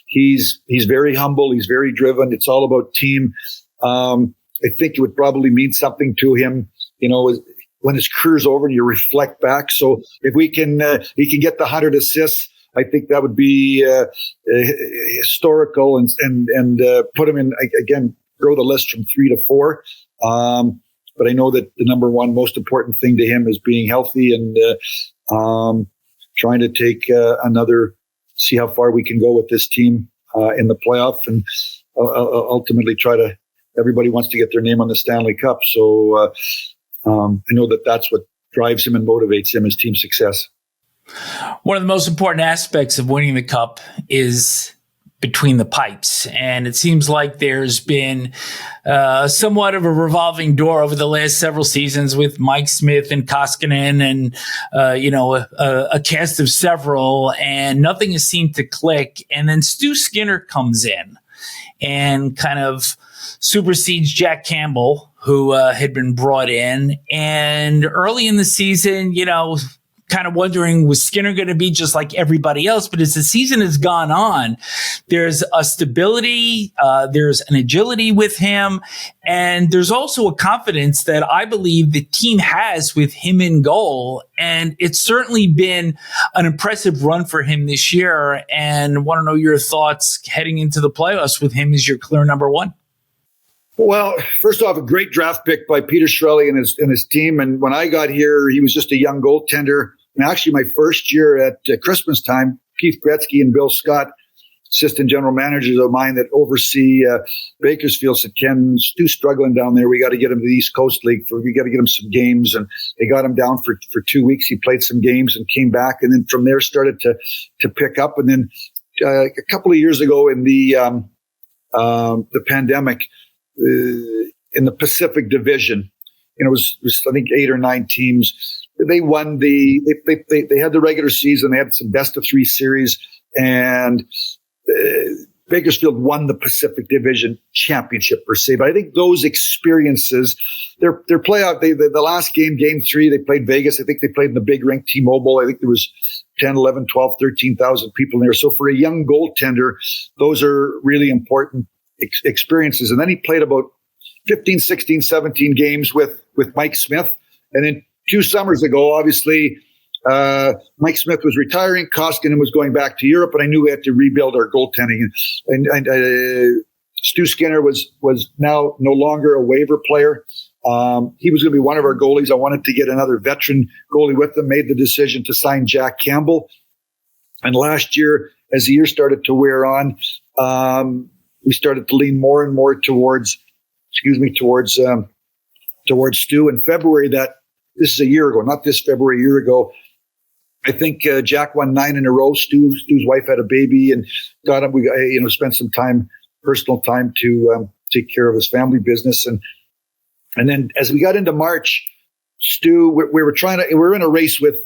He's very humble. He's very driven. It's all about team. I think it would probably mean something to him, when his career's over and you reflect back. So if he can get the 100 assists, I think that would be historical and put him in, again, grow the list from 3 to 4. But I know that the number one most important thing to him is being healthy and trying to take see how far we can go with this team in the playoff, and ultimately everybody wants to get their name on the Stanley Cup. So I know that that's what drives him and motivates him, is team success. One of the most important aspects of winning the Cup is between the pipes. And it seems like there's been somewhat of a revolving door over the last several seasons with Mike Smith and Koskinen and, a cast of several, and nothing has seemed to click. And then Stu Skinner comes in and kind of supersedes Jack Campbell, who had been brought in. And early in the season, kind of wondering, was Skinner going to be just like everybody else? But as the season has gone on, there's a stability, there's an agility with him, and there's also a confidence that I believe the team has with him in goal. And it's certainly been an impressive run for him this year, and want to know your thoughts heading into the playoffs with him as your clear number 1. Well, first off, a great draft pick by Peter Chiarelli and his team. And when I got here, he was just a young goaltender. And actually, my first year at Christmas time, Keith Gretzky and Bill Scott, assistant general managers of mine that oversee Bakersfield, said, "Ken, Stu's struggling down there. We got to get him to the East Coast League. We got to get him some games." And they got him down for 2 weeks. He played some games and came back. And then from there started to pick up. And then a couple of years ago in the pandemic, in the Pacific Division, it was I think 8 or 9 teams. They won they had the regular season. They had some best of 3 series, and Bakersfield won the Pacific Division championship per se. But I think those experiences, their playoff, the last game 3, they played Vegas. I think they played in the big rink, T-Mobile. I think there was 10, 11, 12, 13,000 people in there. So for a young goaltender, those are really important experiences. And then he played about 15, 16, 17 games with Mike Smith. And then 2 summers ago, obviously, Mike Smith was retiring. Koskinen was going back to Europe, and I knew we had to rebuild our goaltending. And Stu Skinner was now no longer a waiver player. He was going to be one of our goalies. I wanted to get another veteran goalie with him, made the decision to sign Jack Campbell. And last year, as the year started to wear on, we started to lean more and more towards Stu. In February, this is a year ago, not this February, a year ago, I think Jack won 9 in a row. Stu's wife had a baby and got him. We spent some personal time to take care of his family business, and then as we got into March, Stu, we were in a race with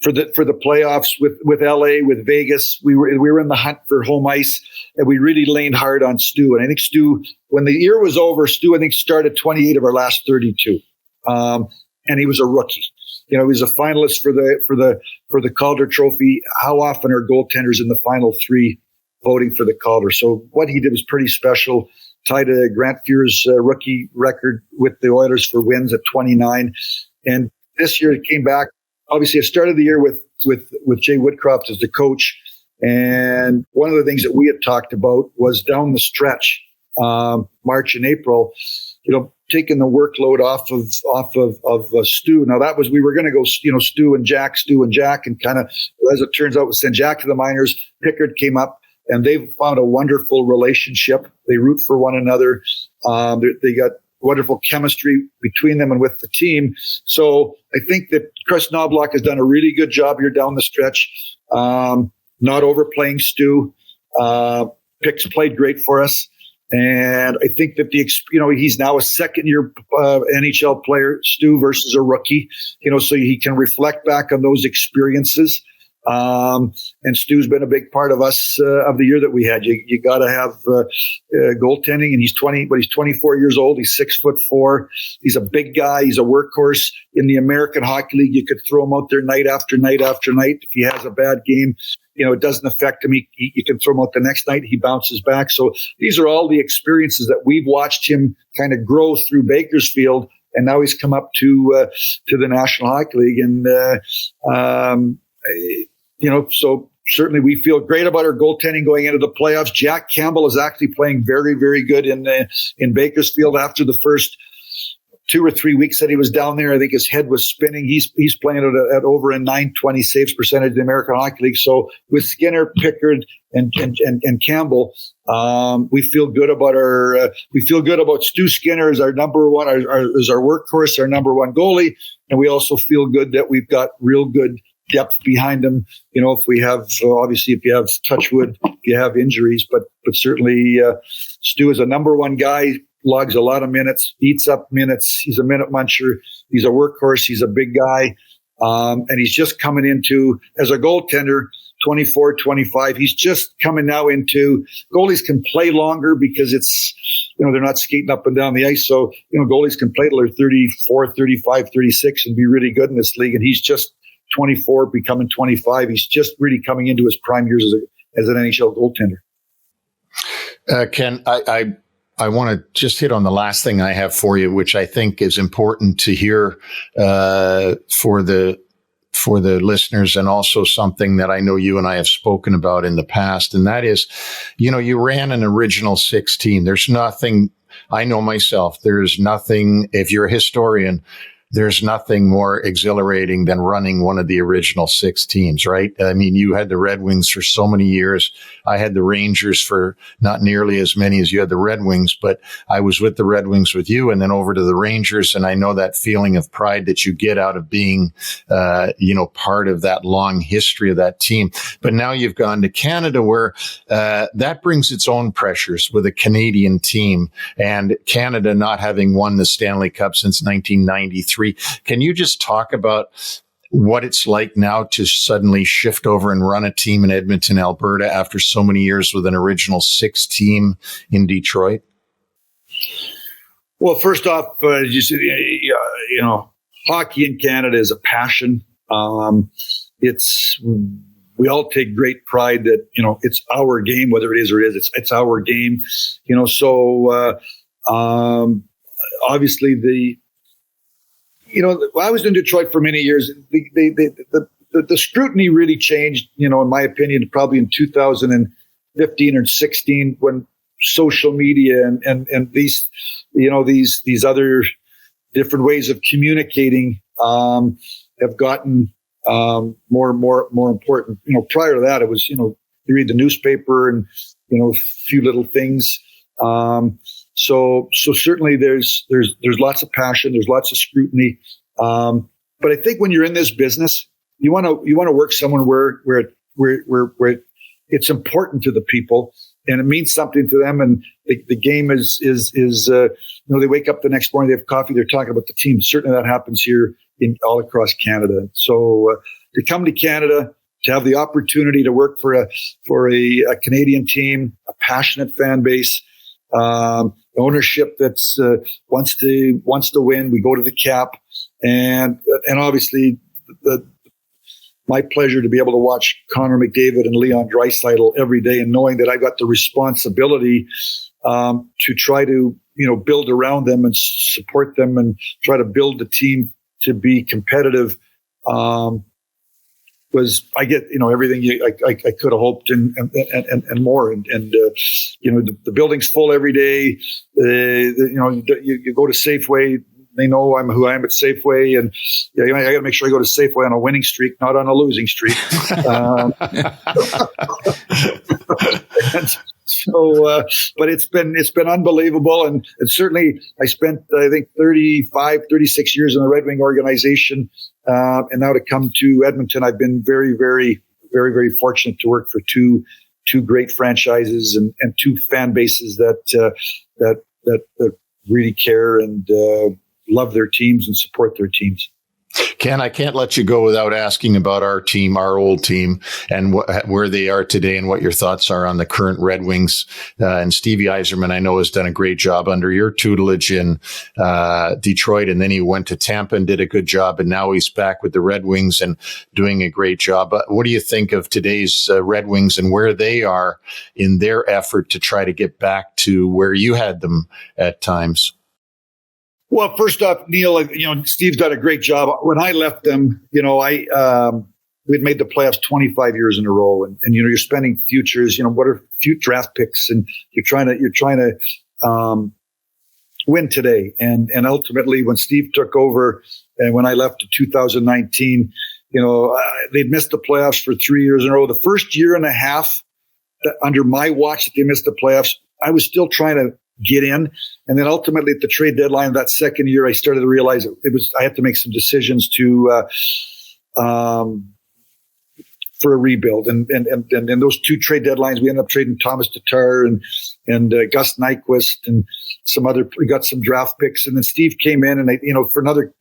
for the playoffs with LA, with Vegas. We were in the hunt for home ice, and we really leaned hard on Stu. And I think Stu, when the year was over, Stu I think started 28 of our last 32. and he was a rookie. He was a finalist for the Calder Trophy. How often are goaltenders in the final three voting for the Calder? So what he did was pretty special. Tied to Grant Fuhr's rookie record with the Oilers for wins at 29. And this year it came back. Obviously, I started the year with Jay Woodcroft as the coach. And one of the things that we had talked about was down the stretch, March and April, taking the workload off of Stu. Now we were going to go, Stu and Jack, and kind of, as it turns out, we sent Jack to the minors. Pickard came up, and they've found a wonderful relationship. They root for one another. They got wonderful chemistry between them and with the team. So I think that Chris Knobloch has done a really good job here down the stretch, not overplaying Stu. Picks played great for us. And I think that he's now a second-year NHL player, Stu, versus a rookie, so he can reflect back on those experiences. And Stu's been a big part of us of the year that we had. You got to have goaltending, and he's 24 years old. He's 6'4". He's a big guy. He's a workhorse. In the American Hockey League, you could throw him out there night after night after night. If he has a bad game, it doesn't affect him. You can throw him out the next night. He bounces back. So these are all the experiences that we've watched him kind of grow through Bakersfield, and now he's come up to the National Hockey League, and so certainly we feel great about our goaltending going into the playoffs. Jack Campbell is actually playing very, very good in Bakersfield after the first 2 or 3 weeks that he was down there. I think his head was spinning. He's playing at over a .920 saves percentage in the American Hockey League. So with Skinner, Pickard, and Campbell, we feel good about Stu Skinner as our number one, as our workhorse, our number one goalie, and we also feel good that we've got real good depth behind him. If we have, obviously, if you have touch wood, if you have injuries, but certainly Stu is a number one guy, logs a lot of minutes, eats up minutes. He's a minute muncher. He's a workhorse. He's a big guy. And he's just coming into, as a goaltender, 24, 25. He's just coming now into, goalies can play longer because it's, they're not skating up and down the ice. So, goalies can play till they're 34, 35, 36 and be really good in this league. And he's just 24, becoming 25. He's just really coming into his prime years as an NHL goaltender. Ken, I want to just hit on the last thing I have for you, which I think is important to hear for the listeners, and also something that I know you and I have spoken about in the past. And that is, you ran an original 16. There's nothing, I know myself, there's nothing, if you're a historian, there's nothing more exhilarating than running one of the original 6 teams, right? I mean, you had the Red Wings for so many years. I had the Rangers for not nearly as many as you had the Red Wings, but I was with the Red Wings with you and then over to the Rangers. And I know that feeling of pride that you get out of being, part of that long history of that team. But now you've gone to Canada where, that brings its own pressures with a Canadian team, and Canada not having won the Stanley Cup since 1993. Can you just talk about what it's like now to suddenly shift over and run a team in Edmonton, Alberta after so many years with an original 6 team in Detroit? Well, first off, you said, hockey in Canada is a passion. We all take great pride that, it's our game, whether it is or is, it's our game, so obviously I was in Detroit for many years. The scrutiny really changed, in my opinion, probably in 2015 or 16 when social media and these other different ways of communicating have gotten more important. Prior to that, it was, you read the newspaper and, a few little things. So certainly there's lots of passion, there's lots of scrutiny. But I think when you're in this business, you want to work somewhere where it's important to the people and it means something to them. And the game is they wake up the next morning, they have coffee, they're talking about the team. Certainly that happens here all across Canada. So to come to Canada, to have the opportunity to work for a Canadian team, a passionate fan base, ownership that's wants to win. We go to the cap, and obviously my pleasure to be able to watch Connor McDavid and Leon Draisaitl every day, and knowing that I got the responsibility to try to build around them and support them and try to build the team to be competitive. Was I get everything I could have hoped and more, and the building's full every day. You go to Safeway, they know who I am at Safeway, and I got to make sure I go to Safeway on a winning streak, not on a losing streak. But it's been unbelievable, and certainly I spent I think 36 years in the Red Wing organization, and now to come to Edmonton, I've been very, very, very, very fortunate to work for two great franchises and two fan bases that really care and love their teams and support their teams. Ken, I can't let you go without asking about our team, our old team, and where they are today and what your thoughts are on the current Red Wings. And Stevie Yzerman, I know, has done a great job under your tutelage in Detroit, and then he went to Tampa and did a good job, and now he's back with the Red Wings and doing a great job. What do you think of today's Red Wings and where they are in their effort to try to get back to where you had them at times? Well, first off, Neil, Steve's done a great job. When I left them, we'd made the playoffs 25 years in a row, and you're spending futures. What are future draft picks, and you're trying to win today. And ultimately, when Steve took over, and when I left in 2019, they'd missed the playoffs for 3 years in a row. The first year and a half under my watch that they missed the playoffs, I was still trying to get in. And then ultimately at the trade deadline of that second year, I started to realize I had to make some decisions for a rebuild. And those two trade deadlines, we ended up trading Thomas Tatar and Gus Nyquist and we got some draft picks. And then Steve came in, and for another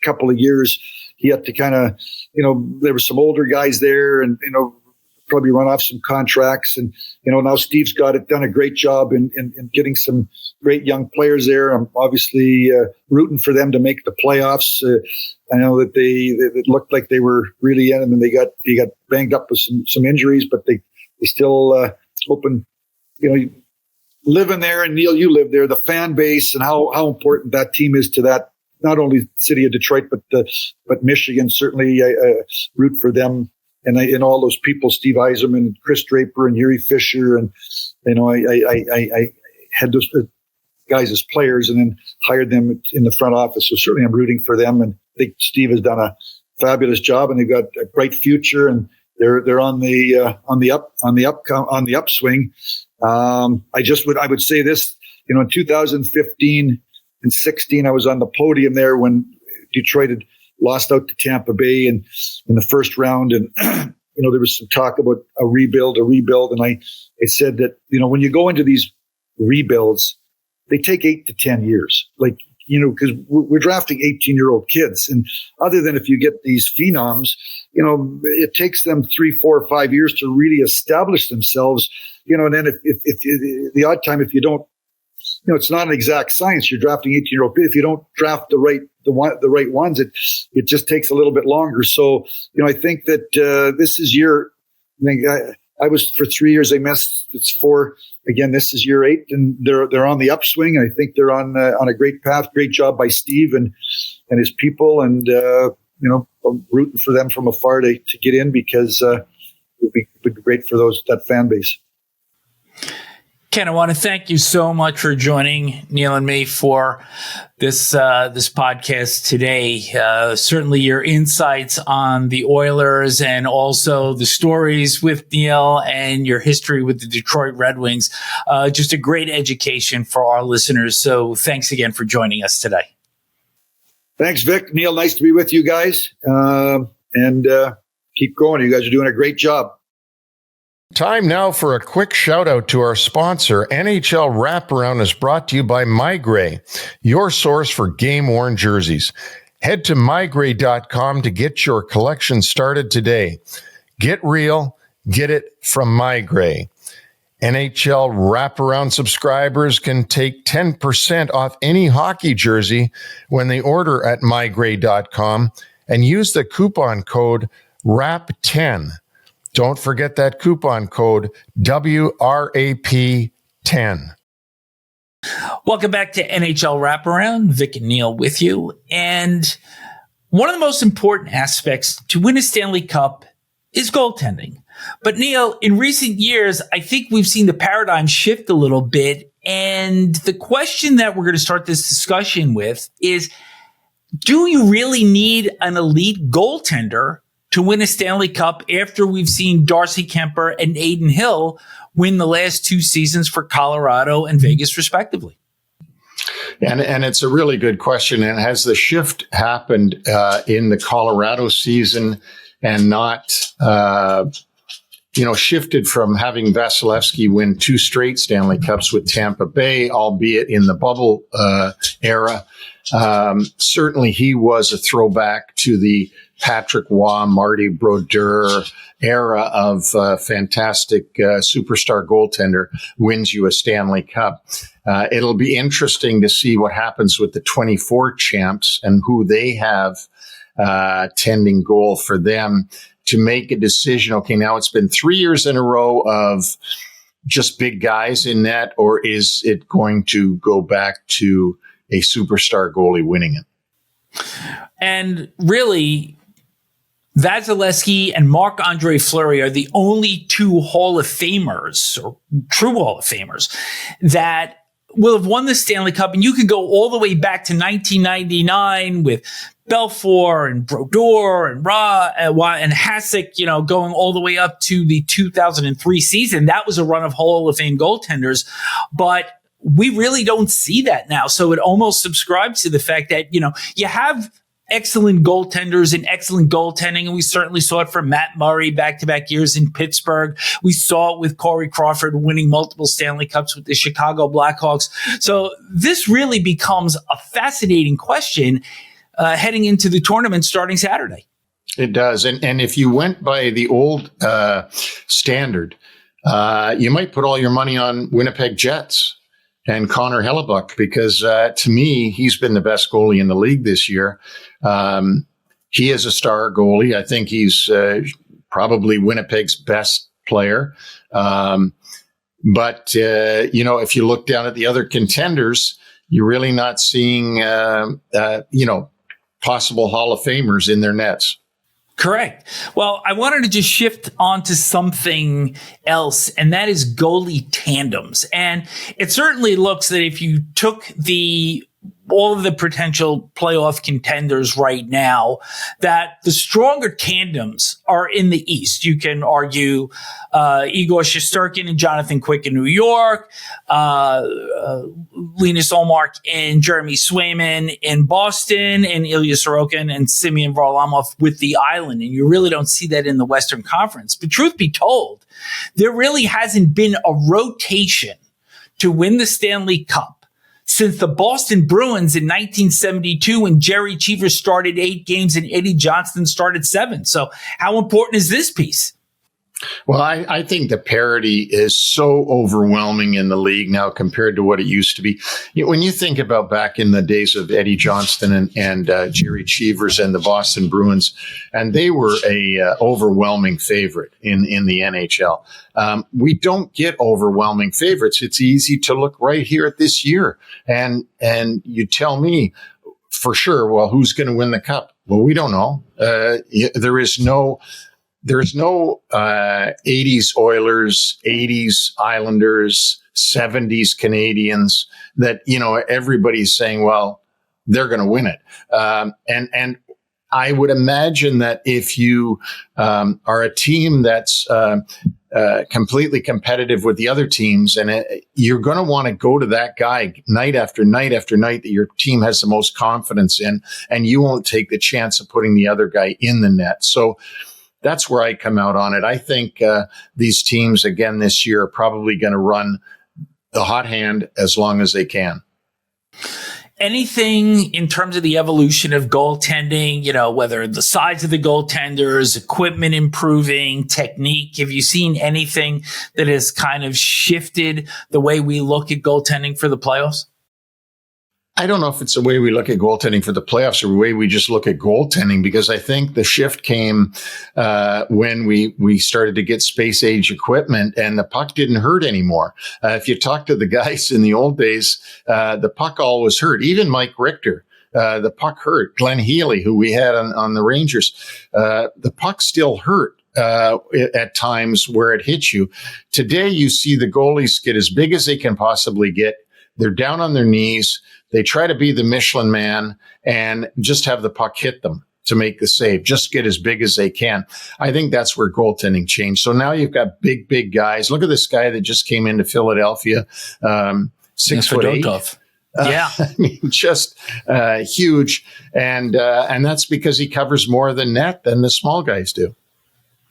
couple of years, he had to kind of, there were some older guys there, and, probably run off some contracts. And, now Steve's done a great job in getting some great young players there. I'm obviously rooting for them to make the playoffs. I know that it looked like they were really in, and then they got banged up with some injuries, but they still open, living there. And Neil, you live there, the fan base and how important that team is to that, not only city of Detroit, but Michigan. Certainly I root for them. And all those people, Steve Yzerman and Chris Draper and Yuri Fisher, and I had those guys as players, and then hired them in the front office. So certainly, I'm rooting for them, and I think Steve has done a fabulous job, and they've got a bright future, and they're on the upswing. I would say this, in 2015 and 16, I was on the podium there when Detroit had lost out to Tampa Bay in the first round. And, there was some talk about a rebuild. And I said that, when you go into these rebuilds, they take 8 to 10 years. Because we're drafting 18-year-old kids. And other than if you get these phenoms, it takes them 3, 4, or 5 years to really establish themselves, and then if the odd time, if you don't, it's not an exact science. You're drafting 18-year-old. If you don't draft the right ones, it just takes a little bit longer. So, I think that this is year. I was for 3 years. They missed. It's 4 again. This is year 8, and they're on the upswing. I think they're on a great path. Great job by Steve and his people. And I'm rooting for them from afar to get in, because it would be great for that fan base. Ken, I want to thank you so much for joining Neil and me for this podcast today. Certainly your insights on the Oilers and also the stories with Neil and your history with the Detroit Red Wings. Just a great education for our listeners. So thanks again for joining us today. Thanks, Vic. Neil, nice to be with you guys. And keep going. You guys are doing a great job. Time now for a quick shout out to our sponsor. NHL Wraparound is brought to you by MyGray, your source for game-worn jerseys. Head to mygray.com to get your collection started today. Get real, get it from MyGray. NHL Wraparound subscribers can take 10% off any hockey jersey when they order at mygray.com and use the coupon code WRAP10. Don't forget that coupon code WRAP10. Welcome back to NHL Wraparound. Vic and Neil with you. And one of the most important aspects to win a Stanley Cup is goaltending. But Neil, in recent years, I think we've seen the paradigm shift a little bit. And the question that we're going to start this discussion with is, do you really need an elite goaltender to win a Stanley Cup after we've seen Darcy Kemper and Adin Hill win the last two seasons for Colorado and Vegas, respectively? And it's a really good question. And has the shift happened in the Colorado season and not shifted from having Vasilevsky win two straight Stanley Cups with Tampa Bay, albeit in the bubble era? Certainly he was a throwback to the Patrick Waugh, Marty Brodeur era of fantastic superstar goaltender wins you a Stanley Cup. It'll be interesting to see what happens with the 24 champs and who they have tending goal for them to make a decision. Okay, now it's been 3 years in a row of just big guys in net, or is it going to go back to a superstar goalie winning it? And really, Vasilevsky and Marc-Andre Fleury are the only two Hall of Famers, or true Hall of Famers, that will have won the Stanley Cup. And you can go all the way back to 1999 with Belfour and Brodeur and and Hasek, going all the way up to the 2003 season. That was a run of Hall of Fame goaltenders, but we really don't see that now. So it almost subscribes to the fact that, you have excellent goaltenders and excellent goaltending. And we certainly saw it from Matt Murray back-to-back years in Pittsburgh. We saw it with Corey Crawford winning multiple Stanley Cups with the Chicago Blackhawks. So this really becomes a fascinating question heading into the tournament starting Saturday. It does. And if you went by the old standard, you might put all your money on Winnipeg Jets and Connor Hellebuck, because to me, he's been the best goalie in the league this year. He is a star goalie. I think he's probably Winnipeg's best player. But if you look down at the other contenders, you're really not seeing, possible Hall of Famers in their nets. Correct. Well, I wanted to just shift on to something else, and that is goalie tandems. And it certainly looks that if you took all of the potential playoff contenders right now, that the stronger tandems are in the East. You can argue Igor Shesterkin and Jonathan Quick in New York, Linus Ullmark and Jeremy Swayman in Boston, and Ilya Sorokin and Semyon Varlamov with the Island. And you really don't see that in the Western Conference. But truth be told, there really hasn't been a rotation to win the Stanley Cup since the Boston Bruins in 1972, when Jerry Cheever started 8 games and Eddie Johnston started 7. So how important is this piece? Well, I think the parity is so overwhelming in the league now compared to what it used to be. When you think about back in the days of Eddie Johnston and Jerry Cheevers and the Boston Bruins, and they were a overwhelming favorite in the NHL. We don't get overwhelming favorites. It's easy to look right here at this year, and you tell me for sure, well, who's going to win the cup? Well, we don't know. There's no 80s Oilers, 80s Islanders, 70s Canadians that, everybody's saying, well, they're going to win it. And I would imagine that if you are a team that's completely competitive with the other teams, and you're going to want to go to that guy night after night after night that your team has the most confidence in, and you won't take the chance of putting the other guy in the net. So that's where I come out on it. I think these teams, again, this year are probably going to run the hot hand as long as they can. anything in terms of the evolution of goaltending, whether the size of the goaltenders, equipment improving, technique, have you seen anything that has kind of shifted the way we look at goaltending for the playoffs? I don't know if it's the way we look at goaltending for the playoffs or the way we just look at goaltending, because I think the shift came when we started to get space age equipment and the puck didn't hurt anymore. If you talk to the guys in the old days, the puck always hurt. Even Mike Richter, the puck hurt. Glenn Healy, who we had on the Rangers, the puck still hurt. At times where it hits you. Today, you see the goalies get as big as they can possibly get. They're down on their knees. They try to be the Michelin man and just have the puck hit them to make the save. Just get as big as they can. I think that's where goaltending changed. So now you've got big guys. Look at this guy that just came into Philadelphia, 6'8". Yeah, I mean, just huge, and that's because he covers more of the net than the small guys do.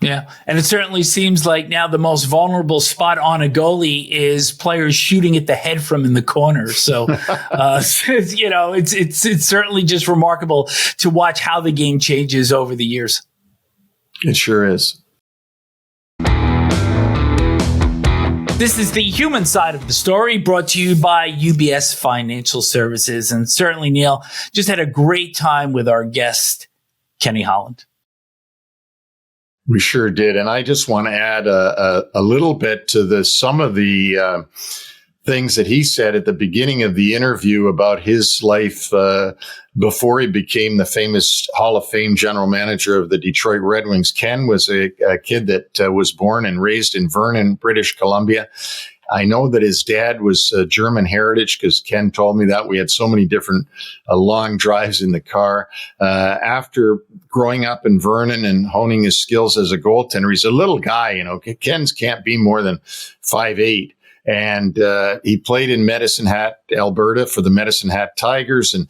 Yeah, and it certainly seems like now the most vulnerable spot on a goalie is players shooting at the head from in the corner. So, it's certainly just remarkable to watch how the game changes over the years. It sure is. This is the human side of the story, brought to you by UBS Financial Services. And certainly, Neil, just had a great time with our guest, Kenny Holland. We sure did. And I just want to add a little bit to some of the things that he said at the beginning of the interview about his life before he became the famous Hall of Fame general manager of the Detroit Red Wings. Ken was a kid that was born and raised in Vernon, British Columbia. I know that his dad was German heritage because Ken told me that. We had so many different long drives in the car. After growing up in Vernon and honing his skills as a goaltender, he's a little guy, Ken's can't be more than 5'8". And he played in Medicine Hat, Alberta for the Medicine Hat Tigers. And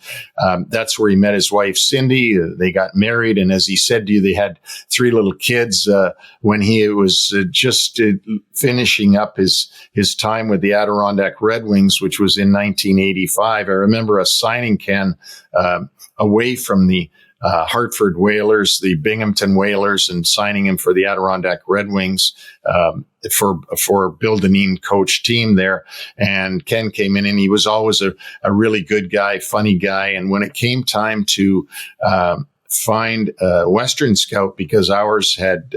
that's where he met his wife, Cindy. They got married. And as he said to you, they had 3 little kids when he was just finishing up his time with the Adirondack Red Wings, which was in 1985. I remember us signing Ken away from the Hartford Whalers, the Binghamton Whalers, and signing him for the Adirondack Red Wings for Bill Dineen coach team there. And Ken came in, and he was always a really good guy, funny guy. And when it came time to find a Western scout, because ours had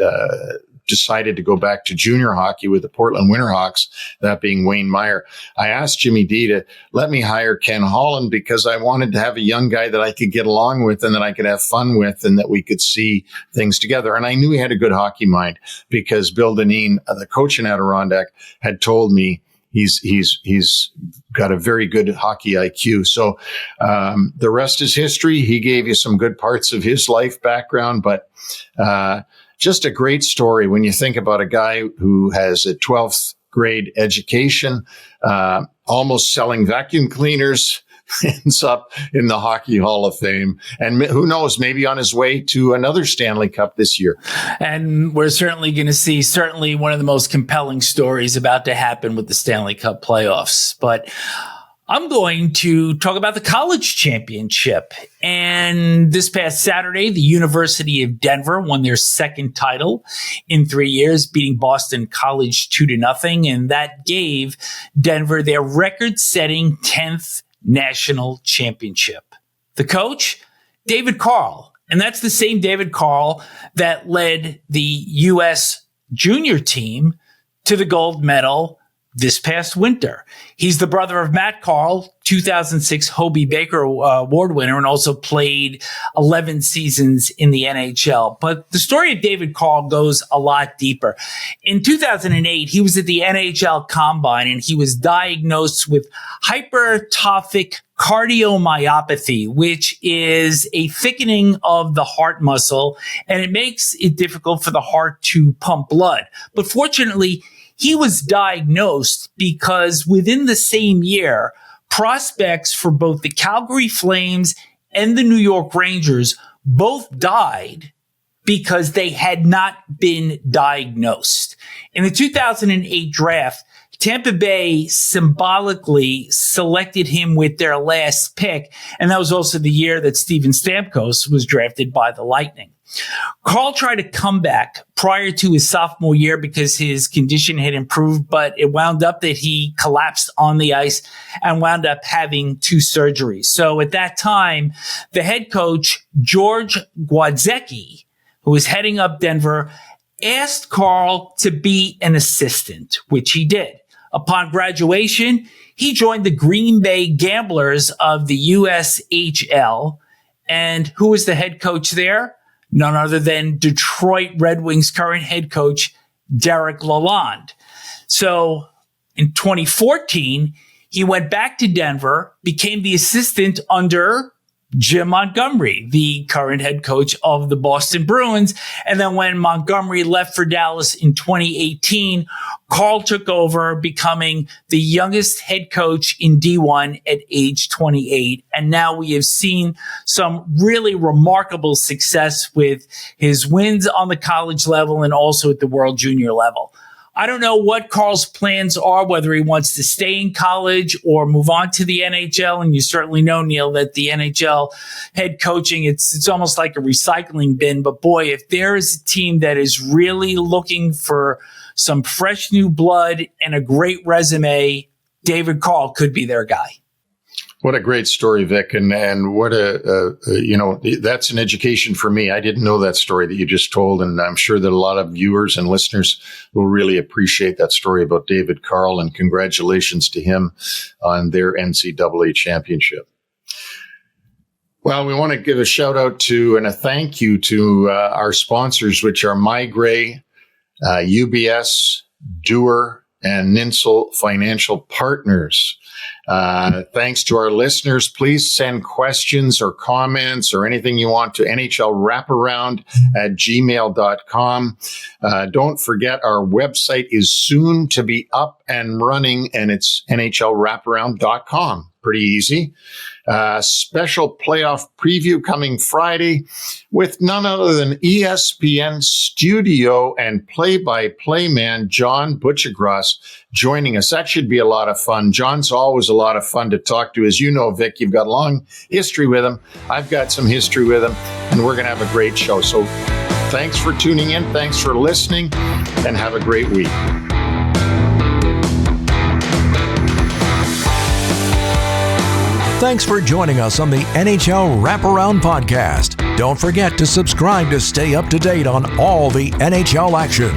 decided to go back to junior hockey with the Portland Winterhawks, that being Wayne Meyer, I asked Jimmy D to let me hire Ken Holland because I wanted to have a young guy that I could get along with and that I could have fun with and that we could see things together. And I knew he had a good hockey mind because Bill Dineen, the coach in Adirondack, had told me he's got a very good hockey IQ. So the rest is history. He gave you some good parts of his life background, but just a great story when you think about a guy who has a 12th grade education, almost selling vacuum cleaners, ends up in the Hockey Hall of Fame. And who knows, maybe on his way to another Stanley Cup this year. And we're certainly going to see one of the most compelling stories about to happen with the Stanley Cup playoffs. But I'm going to talk about the college championship. And this past Saturday, the University of Denver won their second title in 3 years, beating Boston College 2-0. And that gave Denver their record-setting 10th national championship. The coach, David Carle. And that's the same David Carle that led the U.S. junior team to the gold medal this past winter. He's the brother of Matt Carle, 2006 Hobey Baker Award winner, and also played 11 seasons in the NHL. But the story of David Carle goes a lot deeper. In 2008, he was at the NHL Combine, and he was diagnosed with hypertrophic cardiomyopathy, which is a thickening of the heart muscle, and it makes it difficult for the heart to pump blood. But fortunately, he was diagnosed because within the same year, prospects for both the Calgary Flames and the New York Rangers both died because they had not been diagnosed. In the 2008 draft, Tampa Bay symbolically selected him with their last pick, and that was also the year that Steven Stamkos was drafted by the Lightning. Carle tried to come back prior to his sophomore year because his condition had improved, but it wound up that he collapsed on the ice and wound up having 2 surgeries. So at that time, the head coach, George Gwadzecki, who was heading up Denver, asked Carle to be an assistant, which he did. Upon graduation, he joined the Green Bay Gamblers of the USHL. And who was the head coach there? None other than Detroit Red Wings current head coach, Derek Lalonde. So in 2014, he went back to Denver, became the assistant under Jim Montgomery, the current head coach of the Boston Bruins. And then when Montgomery left for Dallas in 2018, Carle took over, becoming the youngest head coach in D1 at age 28. And now we have seen some really remarkable success with his wins on the college level and also at the World Junior level. I don't know what Carle's plans are, whether he wants to stay in college or move on to the NHL. And you certainly know, Neil, that the NHL head coaching, it's almost like a recycling bin. But boy, if there is a team that is really looking for some fresh new blood and a great resume, David Carle could be their guy. What a great story, Vic. And what that's an education for me. I didn't know that story that you just told. And I'm sure that a lot of viewers and listeners will really appreciate that story about David Carle, and congratulations to him on their NCAA championship. Well, we want to give a shout out to and a thank you to our sponsors, which are MyGray, UBS, Doer, and Ninsel Financial Partners. Thanks to our listeners. Please send questions or comments or anything you want to nhlwraparound@gmail.com. Don't forget our website is soon to be up and running, and it's nhlwraparound.com. Pretty easy. Special playoff preview coming Friday with none other than ESPN studio and play-by-play man John Butchergross joining us. That should be a lot of fun. John's always a lot of fun to talk to. As you know, Vic, you've got a long history with him. I've got some history with him, and we're going to have a great show. So thanks for tuning in. Thanks for listening, and have a great week. Thanks for joining us on the NHL Wraparound podcast. Don't forget to subscribe to stay up to date on all the NHL action.